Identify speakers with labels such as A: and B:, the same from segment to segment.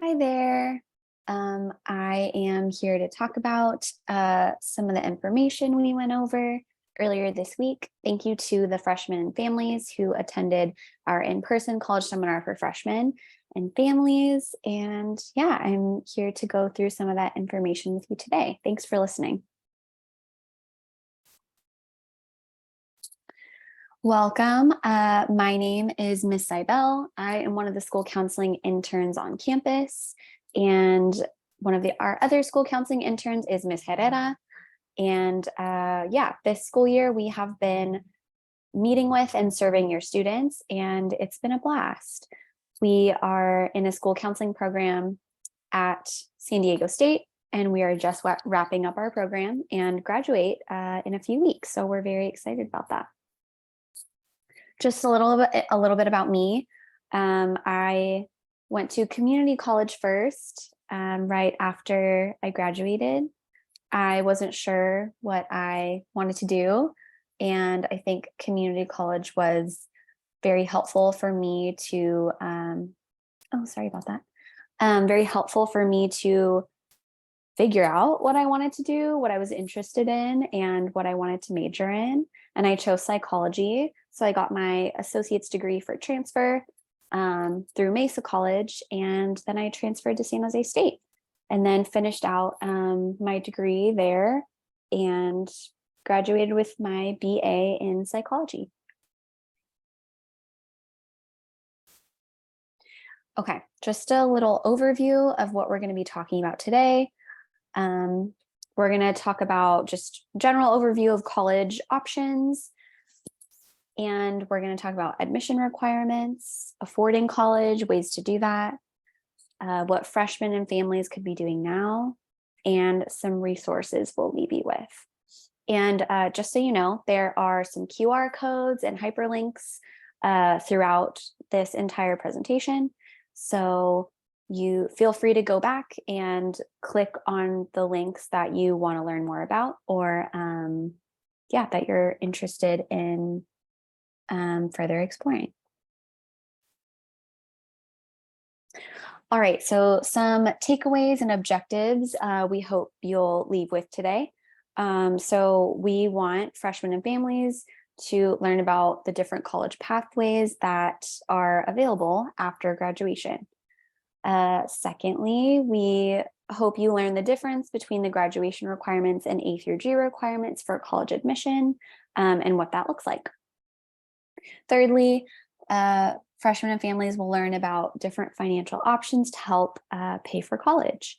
A: Hi there. I am here to talk about some of the information we went over earlier this week. Thank you to the freshmen and families who attended our in-person college seminar for freshmen and families. And yeah, I'm here to go through some of that information with you today. Thanks for listening. Welcome. My name is Miss Seibel. I am one of the school counseling interns on campus, and one of our other school counseling interns is Miss Herrera. And yeah, this school year we have been meeting with and serving your students, and it's been a blast. We are in a school counseling program at San Diego State, and we are just wrapping up our program and graduate in a few weeks. So we're very excited about that. Just a little bit about me. I went to community college first, right after I graduated. I wasn't sure what I wanted to do, and I think community college was very helpful for me to, sorry about that. Very helpful for me to figure out what I wanted to do, what I was interested in, and what I wanted to major in. And I chose psychology. So I got my associate's degree for transfer through Mesa College, and then I transferred to San Jose State and then finished out my degree there and graduated with my BA in psychology. Okay, just a little overview of what we're going to be talking about today. We're going to talk about just general overview of college options, and we're going to talk about admission requirements, affording college, ways to do that, what freshmen and families could be doing now, and some resources we'll leave you with. And just so you know, there are some QR codes and hyperlinks throughout this entire presentation. So you feel free to go back and click on the links that you want to learn more about, or that you're interested in further exploring. All right, so some takeaways and objectives we hope you'll leave with today. So we want freshmen and families to learn about the different college pathways that are available after graduation. Secondly, we hope you learn the difference between the graduation requirements and A through G requirements for college admission and what that looks like. Thirdly, freshmen and families will learn about different financial options to help pay for college.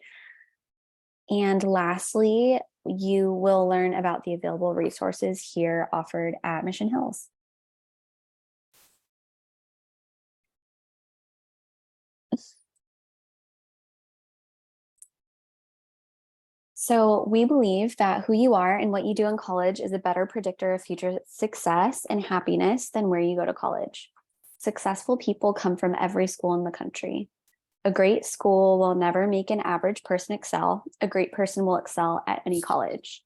A: And lastly, you will learn about the available resources here offered at Mission Hills. So we believe that who you are and what you do in college is a better predictor of future success and happiness than where you go to college. Successful people come from every school in the country. A great school will never make an average person excel. A great person will excel at any college.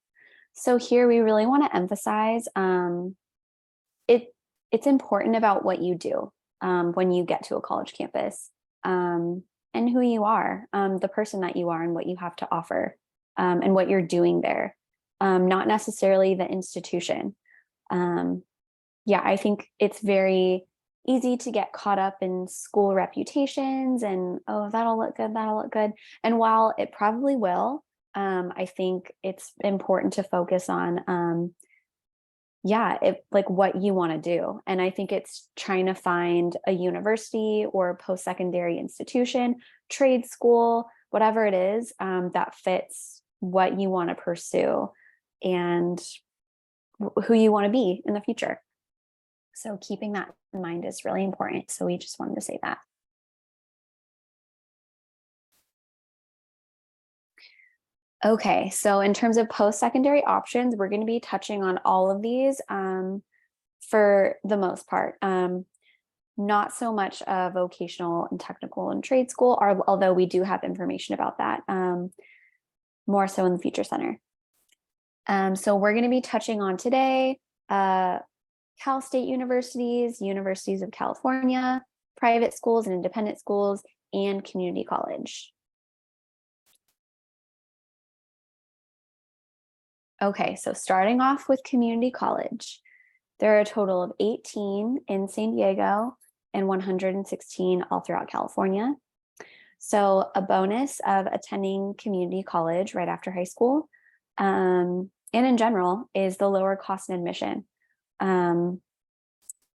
A: So here we really want to emphasize it's important about what you do when you get to a college campus and who you are, the person that you are and what you have to offer and what you're doing there, not necessarily the institution. I think it's very easy to get caught up in school reputations and, oh, that'll look good. And while it probably will, I think it's important to focus on, what you want to do. And I think it's trying to find a university or post-secondary institution, trade school, whatever it is that fits what you want to pursue and who you want to be in the future. So keeping that in mind is really important. So we just wanted to say that. Okay, so in terms of post-secondary options, we're going to be touching on all of these for the most part. Not so much vocational and technical and trade school, although we do have information about that, more so in the Future Center. So we're going to be touching on today Cal State universities, universities of California, private schools and independent schools, and community college. Okay, so starting off with community college, there are a total of 18 in San Diego and 116 all throughout California. So a bonus of attending community college right after high school, and in general, is the lower cost in admission.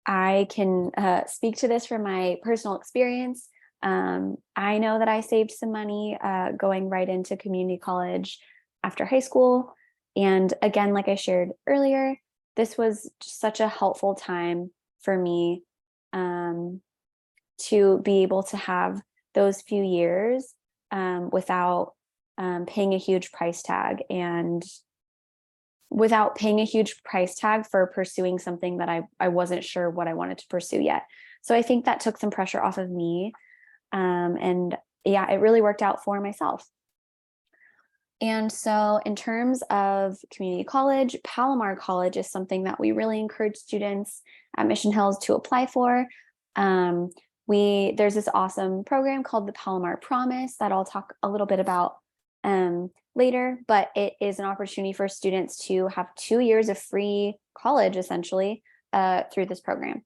A: I can speak to this from my personal experience. I know that I saved some money going right into community college after high school. And again, like I shared earlier, this was such a helpful time for me to be able to have those few years without paying a huge price tag and without paying a huge price tag for pursuing something that I wasn't sure what I wanted to pursue yet. So I think that took some pressure off of me. And yeah, it really worked out for myself. And so in terms of community college, Palomar College is something that we really encourage students at Mission Hills to apply for. There's this awesome program called the Palomar Promise that I'll talk a little bit about later, but it is an opportunity for students to have 2 years of free college essentially through this program.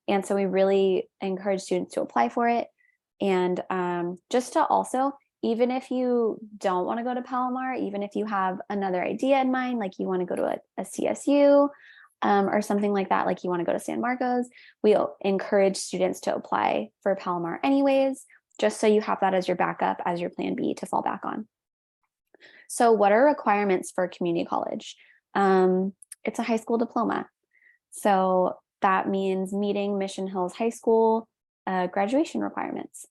A: And so we really encourage students to apply for it. And just to also, even if you don't want to go to Palomar, even if you have another idea in mind, like you want to go to a CSU or something like that, like you want to go to San Marcos, we encourage students to apply for Palomar anyways, just so you have that as your backup, as your plan B to fall back on. So what are requirements for community college? It's a high school diploma. So that means meeting Mission Hills High School graduation requirements.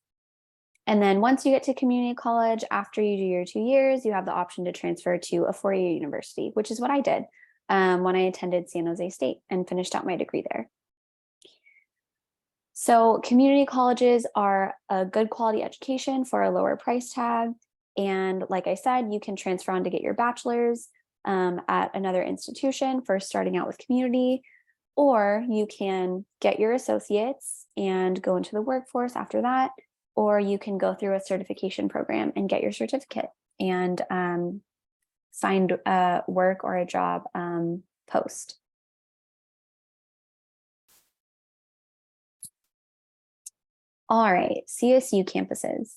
A: And then once you get to community college, after you do your 2 years, you have the option to transfer to a four-year university, which is what I did when I attended San Jose State and finished out my degree there. So community colleges are a good quality education for a lower price tag. And like I said, you can transfer on to get your bachelor's at another institution for starting out with community, or you can get your associates and go into the workforce after that, or you can go through a certification program and get your certificate and find work or a job post. All right, CSU campuses.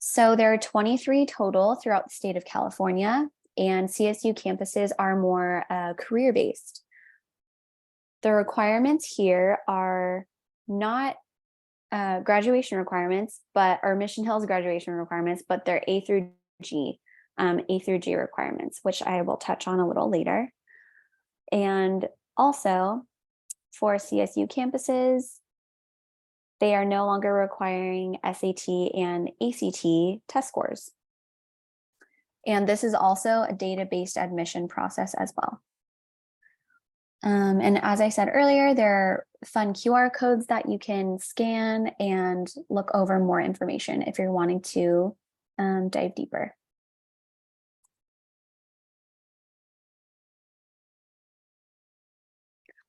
A: So there are 23 total throughout the state of California, and CSU campuses are more career-based. The requirements here are not graduation requirements, but are Mission Hills graduation requirements, but they're A through G requirements, which I will touch on a little later. And also for CSU campuses, they are no longer requiring SAT and ACT test scores. And this is also a data-based admission process as well. And as I said earlier, there are fun QR codes that you can scan and look over more information if you're wanting to dive deeper.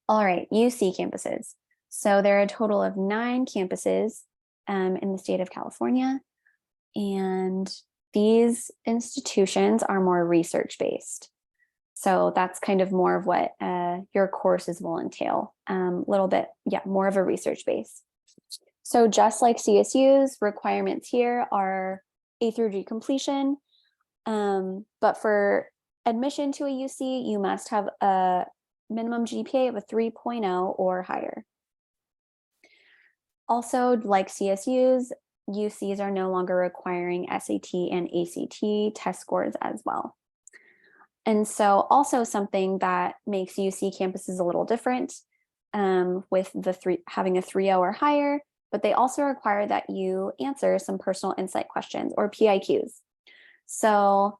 A: All right, UC campuses. So there are a total of 9 campuses in the state of California, and these institutions are more research-based. So that's kind of more of what your courses will entail, a little bit, yeah, more of a research base. So just like CSU's, requirements here are A through G completion, but for admission to a UC, you must have a minimum GPA of a 3.0 or higher. Also, like CSU's, UCs are no longer requiring SAT and ACT test scores as well. And so also something that makes UC campuses a little different with having a 3.0 or higher, but they also require that you answer some personal insight questions or PIQs. So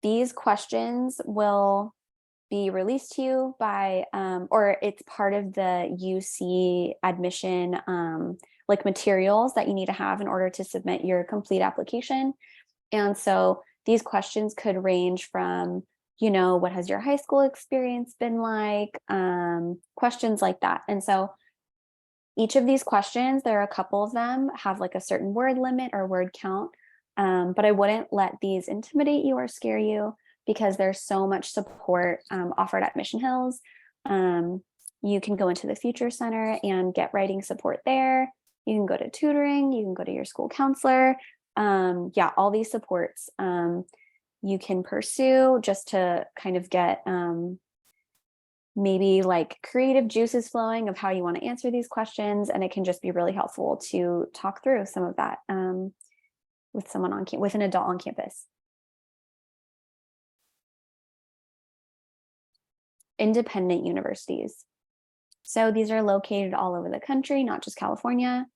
A: these questions will be released to you by, or it's part of the UC admission like materials that you need to have in order to submit your complete application. And so these questions could range from, you know, what has your high school experience been like? Questions like that. And so Each of these questions, there are a couple of them, have like a certain word limit or word count, but I wouldn't let these intimidate you or scare you because there's so much support offered at Mission Hills. You can go into the Future Center and get writing support there. You can go to tutoring, you can go to your school counselor. Yeah, all these supports you can pursue just to kind of get maybe like creative juices flowing of how you want to answer these questions. And it can just be really helpful to talk through some of that with someone with an adult on campus. Independent universities. So these are located all over the country, not just California.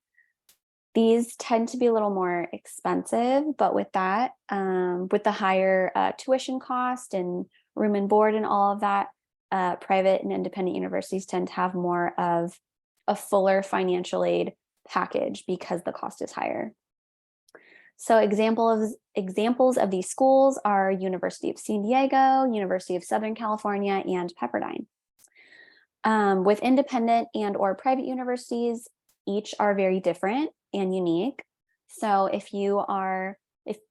A: These tend to be a little more expensive, but with that, with the higher tuition cost and room and board and all of that, private and independent universities tend to have more of a fuller financial aid package because the cost is higher. So examples of these schools are University of San Diego, University of Southern California, and Pepperdine. With independent and or private universities, each are very different and unique. So if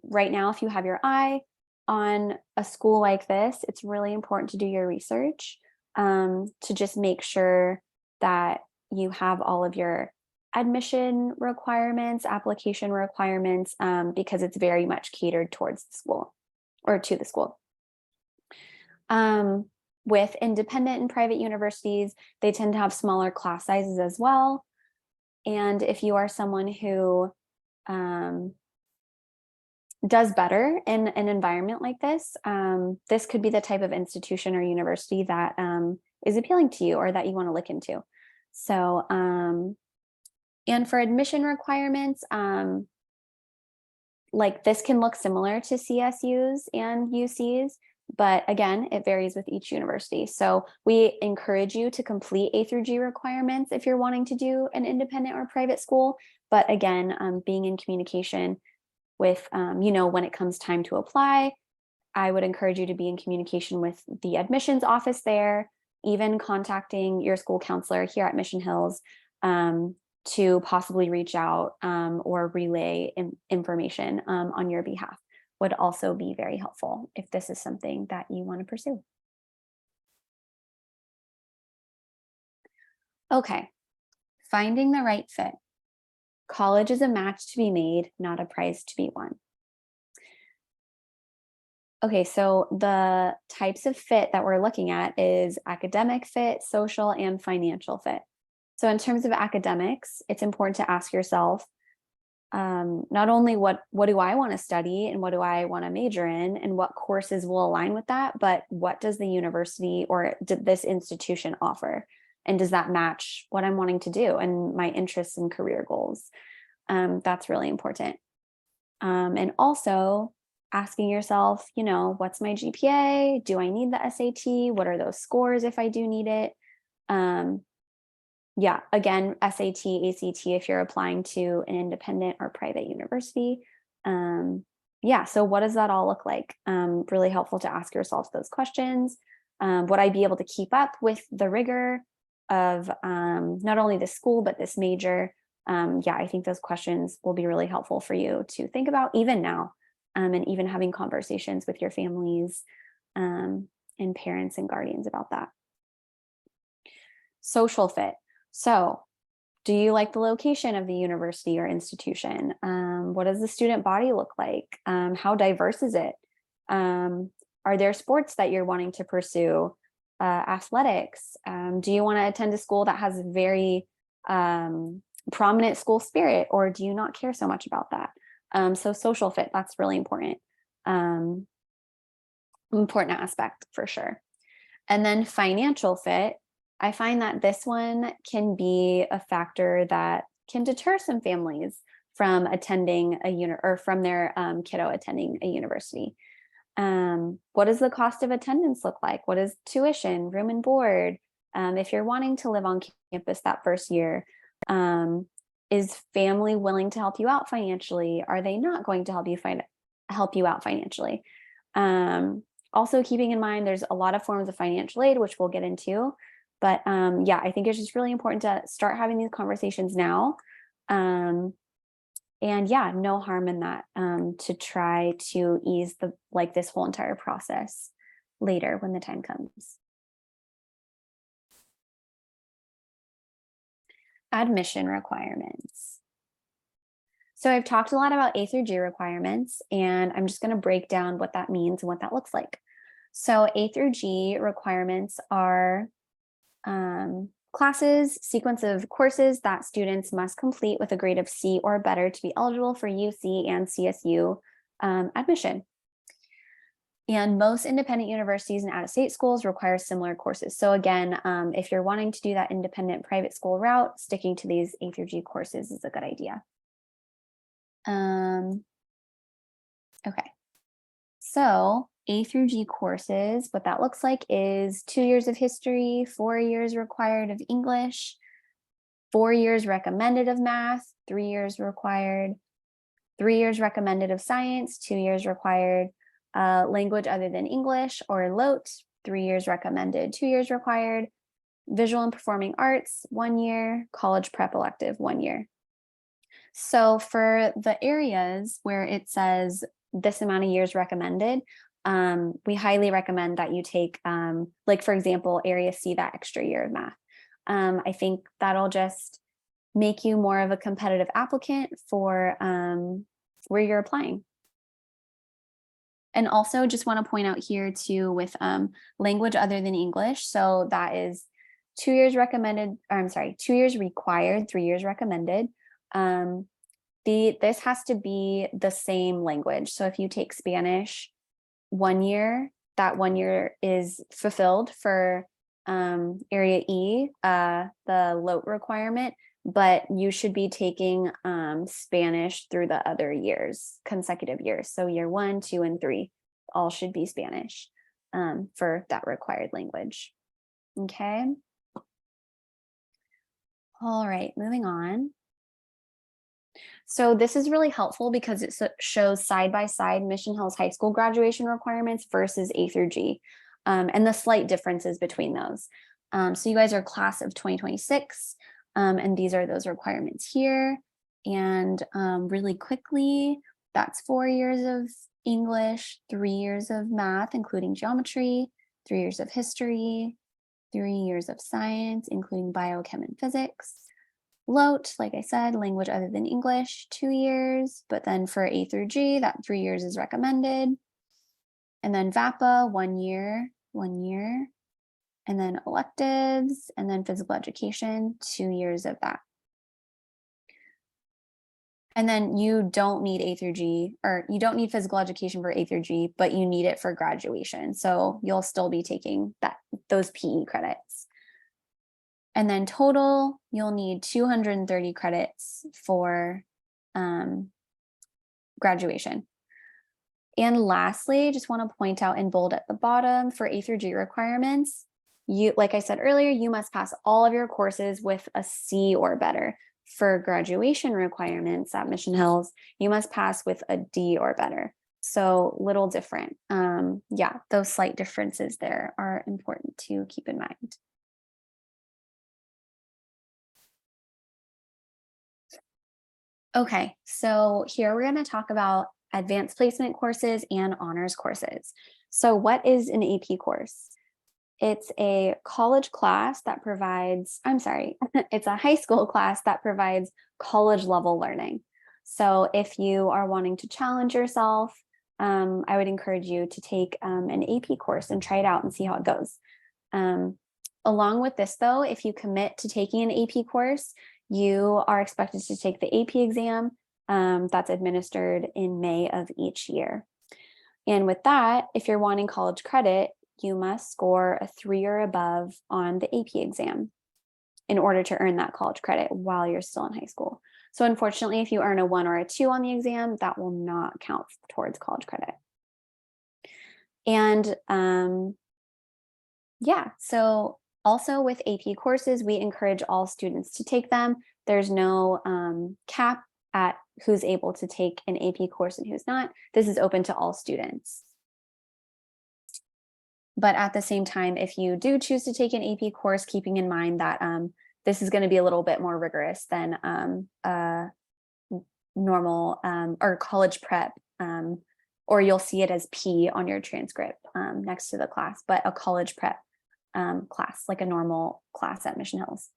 A: right now, if you have your eye on a school like this, it's really important to do your research to just make sure that you have all of your admission requirements, application requirements, because it's very much catered towards the school or to the school. With independent and private universities, they tend to have smaller class sizes as well. And if you are someone who does better in an environment like this, this could be the type of institution or university that is appealing to you or that you want to look into. So, and for admission requirements, like this can look similar to CSUs and UCs, but again, it varies with each university. So we encourage you to complete A through G requirements if you're wanting to do an independent or private school. But again, being in communication with, when it comes time to apply, I would encourage you to be in communication with the admissions office there, even contacting your school counselor here at Mission Hills to possibly reach out or relay information on your behalf would also be very helpful if this is something that you want to pursue. Okay, finding the right fit. College is a match to be made, not a prize to be won. Okay, so the types of fit that we're looking at is academic fit, social, and financial fit. So in terms of academics, it's important to ask yourself, not only what do I want to study and what do I want to major in and what courses will align with that, but what does the university or this institution offer? And does that match what I'm wanting to do and my interests and career goals? That's really important. And also asking yourself, what's my GPA? Do I need the SAT? What are those scores if I do need it? Yeah, again, SAT, ACT, if you're applying to an independent or private university. Yeah, so what does that all look like? Really helpful to ask yourself those questions. Would I be able to keep up with the rigor of not only the school, but this major? Yeah, I think those questions will be really helpful for you to think about even now, and even having conversations with your families and parents and guardians about that. Social fit. So do you like the location of the university or institution? What does the student body look like? How diverse is it? Are there sports that you're wanting to pursue? Athletics? Do you want to attend a school that has very prominent school spirit, or do you not care so much about that? So social fit, that's really important. Important aspect for sure. And then financial fit, I find that this one can be a factor that can deter some families from attending from their kiddo attending a university. What does the cost of attendance look like? What is tuition, room and board? If you're wanting to live on campus that first year, is family willing to help you out financially? Are they not going to help you out financially? Also keeping in mind, there's a lot of forms of financial aid, which we'll get into. But yeah, I think it's just really important to start having these conversations now. And yeah, no harm in that, to try to ease this whole entire process later when the time comes. Admission requirements. So I've talked a lot about A through G requirements, and I'm just going to break down what that means and what that looks like. So A through G requirements are classes, sequence of courses that students must complete with a grade of C or better to be eligible for UC and CSU admission. And most independent universities and out-of-state schools require similar courses. So again, if you're wanting to do that independent private school route, sticking to these A through G courses is a good idea. Okay, so A through G courses, what that looks like is 2 years of history, 4 years required of English, 4 years recommended of math, 3 years required, 3 years recommended of science, 2 years required, language other than English or LOTE, 3 years recommended, 2 years required, visual and performing arts, 1 year, college prep elective, 1 year. So for the areas where it says this amount of years recommended, we highly recommend that you take, like for example, area C, that extra year of math. I think that'll just make you more of a competitive applicant for where you're applying. And also just want to point out here too with language other than English. So that is 2 years recommended, or I'm sorry, 2 years required, 3 years recommended. This has to be the same language. So if you take Spanish 1 year, that 1 year is fulfilled for area E, the LOTE requirement, but you should be taking Spanish through the other years, consecutive years. So year 1, 2, and 3 all should be Spanish for that required language. Okay. All right, moving on. So this is really helpful because it shows side by side Mission Hills High School graduation requirements versus A through G, and the slight differences between those. So you guys are class of 2026, and these are those requirements here. And really quickly, that's 4 years of English, 3 years of math, including geometry, 3 years of history, 3 years of science, including biochem and physics. LOTE, like I said, language other than English, 2 years, but then for A through G, that 3 years is recommended. And then VAPA, 1 year, 1 year. And then electives, and then physical education, 2 years of that. And then you don't need A through G, or you don't need physical education for A through G, but you need it for graduation. So you'll still be taking those PE credits. And then total, you'll need 230 credits for graduation. And lastly, just want to point out in bold at the bottom for A through G requirements, like I said earlier, you must pass all of your courses with a C or better. For graduation requirements at Mission Hills, you must pass with a D or better. So little different. Yeah, those slight differences there are important to keep in mind. Okay, so here we're going to talk about advanced placement courses and honors courses. So what is an AP course? It's a college class that provides, I'm sorry, it's a high school class that provides college level learning. So if you are wanting to challenge yourself, I would encourage you to take an AP course and try it out and see how it goes. Along with this though, if you commit to taking an AP course, you are expected to take the AP exam that's administered in May of each year. And with that, if you're wanting college credit, you must score a 3 or above on the AP exam in order to earn that college credit while you're still in high school. So unfortunately, if you earn a 1 or a 2 on the exam, that will not count towards college credit. And yeah, so also with AP courses, we encourage all students to take them. There's no cap at who's able to take an AP course and who's not. This is open to all students. But at the same time, if you do choose to take an AP course, keeping in mind that this is going to be a little bit more rigorous than normal or college prep, or you'll see it as P on your transcript next to the class, but a college prep class, like a normal class at Mission Hills.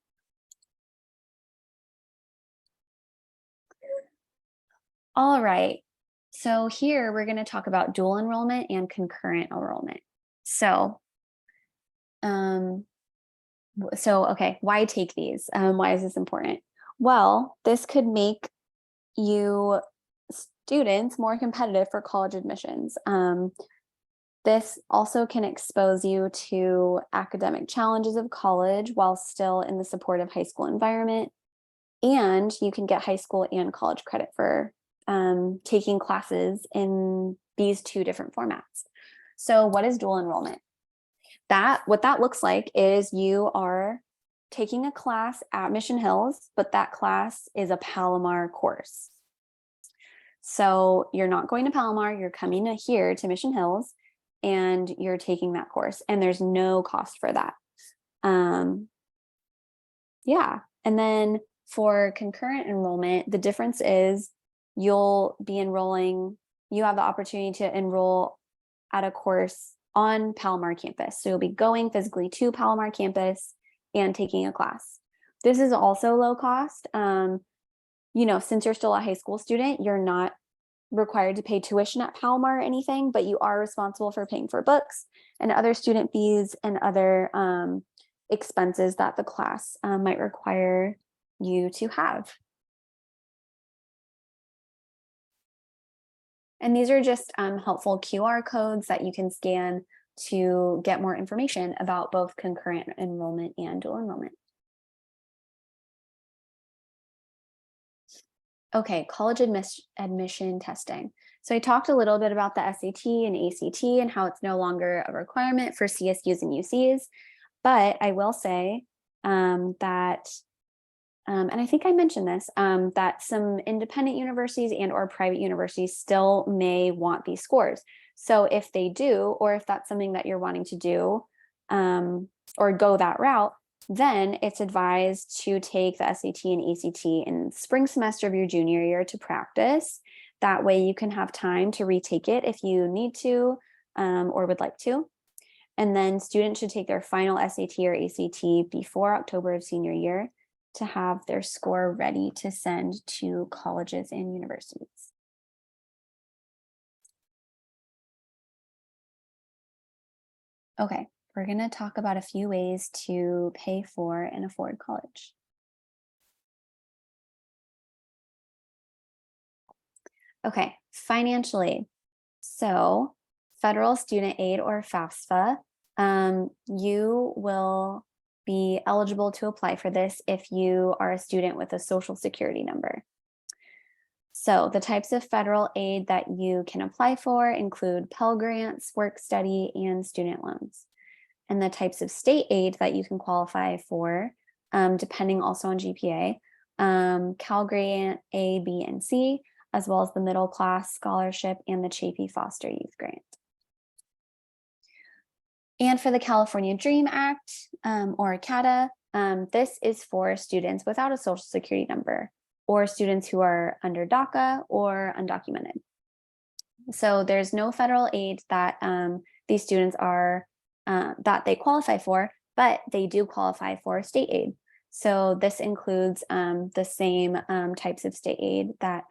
A: All right, so here we're going to talk about dual enrollment and concurrent enrollment. So, okay, why take these? Why is this important? Well, this could make you students more competitive for college admissions. This also can expose you to academic challenges of college while still in the supportive high school environment. And you can get high school and college credit for taking classes in these two different formats. So what is dual enrollment? What that looks like is you are taking a class at Mission Hills, but that class is a Palomar course. So you're not going to Palomar, you're coming here to Mission Hills and you're taking that course, and there's no cost for that. Yeah, and then for concurrent enrollment, the difference is you'll be enrolling, you have the opportunity to enroll at a course on Palomar campus. So you'll be going physically to Palomar campus and taking a class. This is also low cost. Since you're still a high school student, you're not required to pay tuition at Palomar or anything, but you are responsible for paying for books and other student fees and other expenses that the class might require you to have. And these are just helpful QR codes that you can scan to get more information about both concurrent enrollment and dual enrollment. Okay, college admission testing. So I talked a little bit about the SAT and ACT and how it's no longer a requirement for CSUs and UCs, but I will say that, and I think I mentioned this, that some independent universities and or private universities still may want these scores. So if they do, or if that's something that you're wanting to do or go that route, then it's advised to take the SAT and ACT in the spring semester of your junior year to practice. That way you can have time to retake it if you need to or would like to. And then students should take their final SAT or ACT before October of senior year to have their score ready to send to colleges and universities. Okay, we're going to talk about a few ways to pay for and afford college. Okay, financial aid. So federal student aid or FAFSA, you will be eligible to apply for this if you are a student with a social security number. So the types of federal aid that you can apply for include Pell Grants, work study, and student loans. And the types of state aid that you can qualify for, depending also on GPA, Cal Grant A, B, and C, as well as the Middle Class Scholarship and the Chapey Foster Youth Grant. And for the California Dream Act, or CADA, this is for students without a social security number or students who are under DACA or undocumented. So there's no federal aid that these students are that they qualify for, but they do qualify for state aid. So this includes the same types of state aid that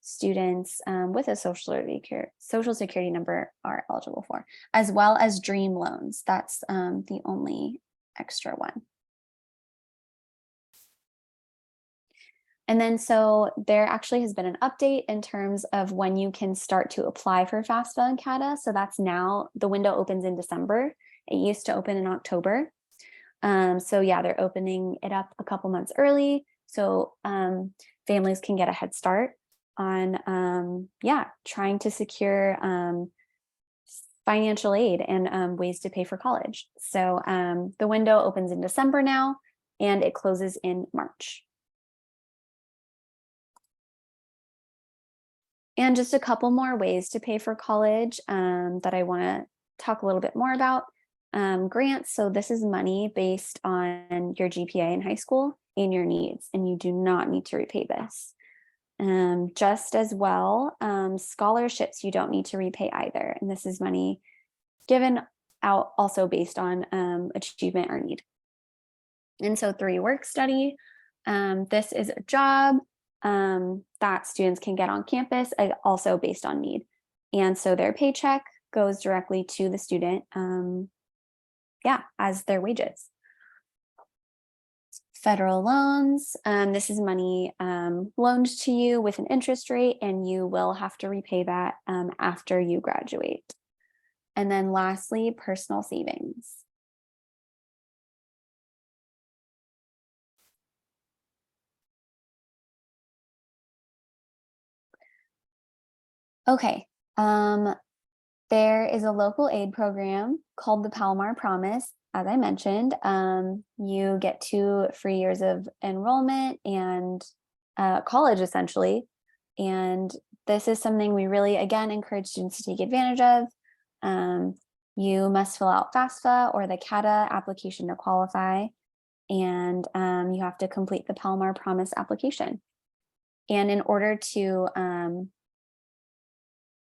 A: students with a social security number are eligible for, as well as Dream loans. That's the only extra one. And then so there actually has been an update in terms of when you can start to apply for FAFSA and CADA. So that's now, the window opens in December. It used to open in October. So yeah, they're opening it up a couple months early. So families can get a head start on trying to secure financial aid and ways to pay for college. So the window opens in December now, and it closes in March. And just a couple more ways to pay for college that I want to talk a little bit more about grants. So this is money based on your GPA in high school and your needs, and you do not need to repay this. Just as well, scholarships you don't need to repay either. And this is money given out also based on achievement or need. And so 3 work study, this is a job that students can get on campus, also based on need. And so their paycheck goes directly to the student, as their wages. Federal loans, this is money loaned to you with an interest rate, and you will have to repay that after you graduate. And then lastly, personal savings. Okay, there is a local aid program called the Palomar Promise. As I mentioned, you get 2 free years of enrollment and college essentially. And this is something we really, again, encourage students to take advantage of. You must fill out FAFSA or the CATA application to qualify. And you have to complete the Palomar Promise application. And in order to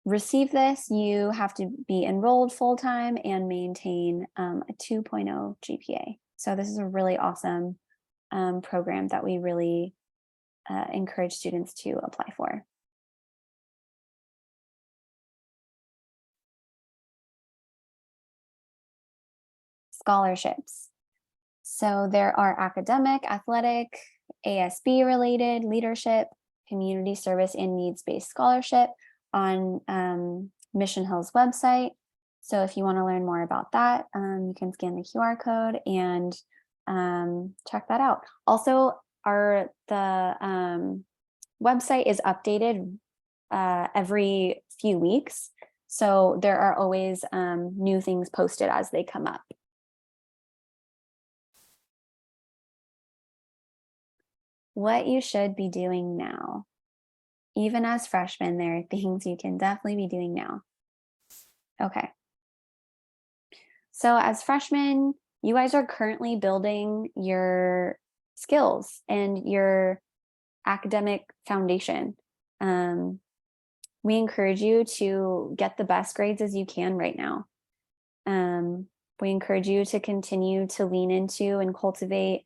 A: receive this, you have to be enrolled full-time and maintain a 2.0 GPA. So this is a really awesome program that we really encourage students to apply for. Scholarships. So there are academic, athletic, ASB related, leadership, community service, and needs-based scholarship on Mission Hill's website. So if you want to learn more about that, you can scan the QR code and check that out. Also, the website is updated every few weeks. So there are always new things posted as they come up. What you should be doing now. Even as freshmen, there are things you can definitely be doing now. Okay. So as freshmen, you guys are currently building your skills and your academic foundation. We encourage you to get the best grades as you can right now. We encourage you to continue to lean into and cultivate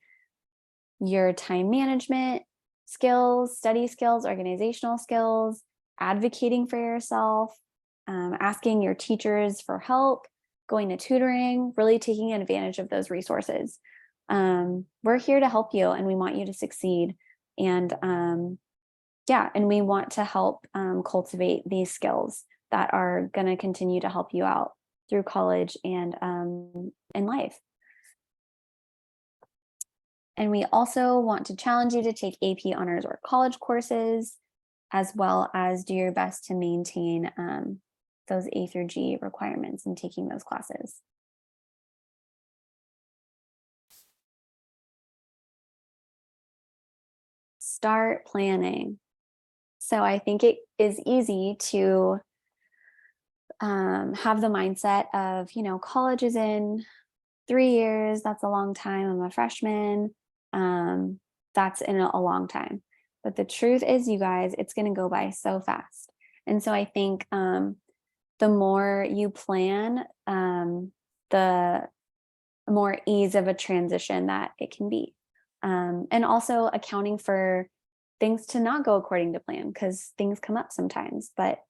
A: your time management skills, study skills, organizational skills, advocating for yourself, asking your teachers for help, going to tutoring, really taking advantage of those resources. We're here to help you, and we want you to succeed. And and we want to help cultivate these skills that are going to continue to help you out through college and in life. And we also want to challenge you to take AP honors or college courses, as well as do your best to maintain those A through G requirements in taking those classes. Start planning. So I think it is easy to have the mindset of, college is in 3 years. That's a long time. I'm a freshman. That's in a long time. But the truth is, you guys, it's going to go by so fast. And so I think the more you plan, the more ease of a transition that it can be. And also accounting for things to not go according to plan, because things come up sometimes, but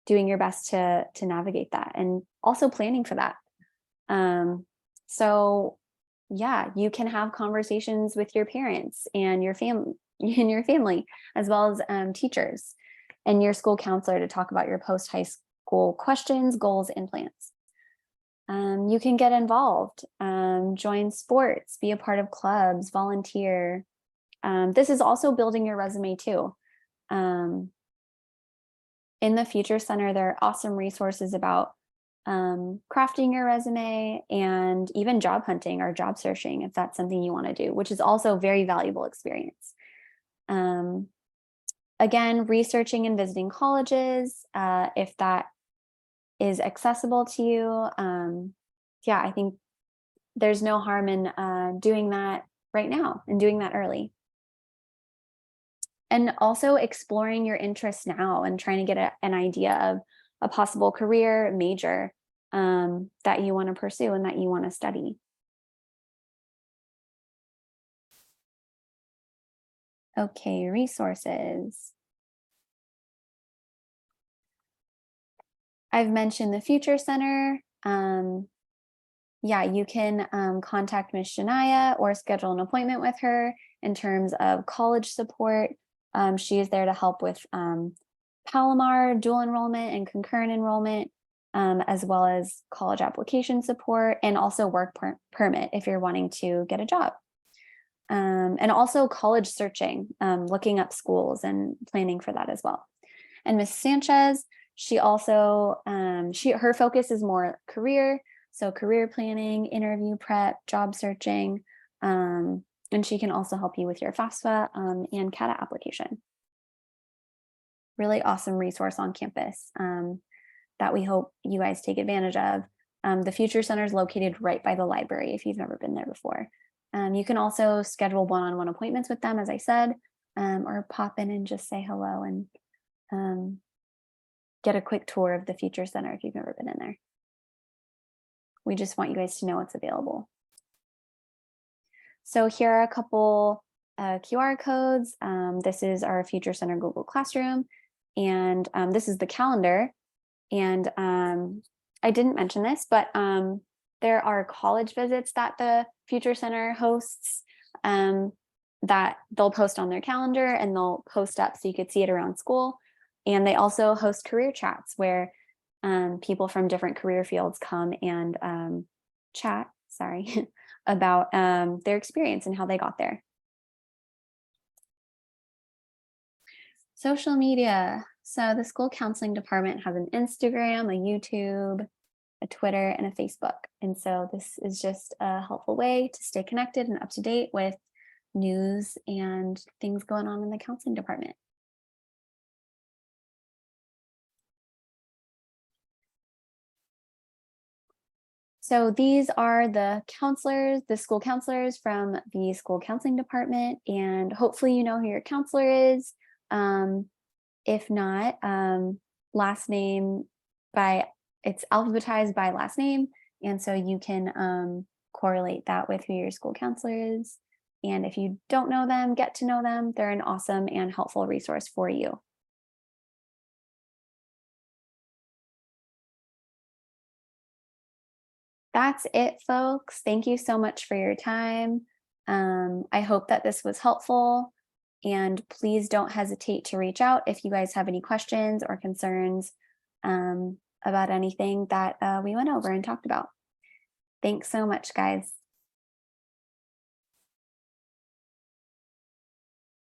A: doing your best to navigate that and also planning for that. So you can have conversations with your parents and your family, as well as teachers and your school counselor to talk about your post-high school questions, goals, and plans. You can get involved, join sports, be a part of clubs, volunteer. This is also building your resume too. In the Future Center, there are awesome resources about crafting your resume and even job hunting or job searching, if that's something you want to do, which is also a very valuable experience. Again, researching and visiting colleges, if that is accessible to you. Yeah, I think there's no harm in doing that right now and doing that early. And also exploring your interests now and trying to get an idea of a possible career major that you want to pursue and that you want to study. Okay, resources. I've mentioned the Future Center. Yeah, you can contact Ms. Shania or schedule an appointment with her in terms of college support. She is there to help with Palomar, dual enrollment, and concurrent enrollment, as well as college application support and also work permit if you're wanting to get a job. And also college searching, looking up schools and planning for that as well. And Ms. Sanchez, she also, her focus is more career, so career planning, interview prep, job searching, and she can also help you with your FAFSA and CATA application. Really awesome resource on campus that we hope you guys take advantage of. The Future Center is located right by the library if you've never been there before. You can also schedule one-on-one appointments with them, as I said, or pop in and just say hello and get a quick tour of the Future Center if you've never been in there. We just want you guys to know what's available. So here are a couple QR codes. This is our Future Center Google Classroom, and this is the calendar. And I didn't mention this, but there are college visits that the Future Center hosts that they'll post on their calendar and they'll post up so you could see it around school. And they also host career chats where people from different career fields come and chat, about their experience and how they got there. Social media. So the school counseling department has an Instagram, a YouTube, a Twitter, and a Facebook. And so this is just a helpful way to stay connected and up to date with news and things going on in the counseling department. So these are the counselors, the school counselors from the school counseling department, and hopefully you know who your counselor is. If not, last name it's alphabetized by last name. And so you can correlate that with who your school counselor is. And if you don't know them, get to know them. They're an awesome and helpful resource for you. That's it, folks. Thank you so much for your time. I hope that this was helpful. And please don't hesitate to reach out if you guys have any questions or concerns about anything that we went over and talked about. Thanks so much, guys.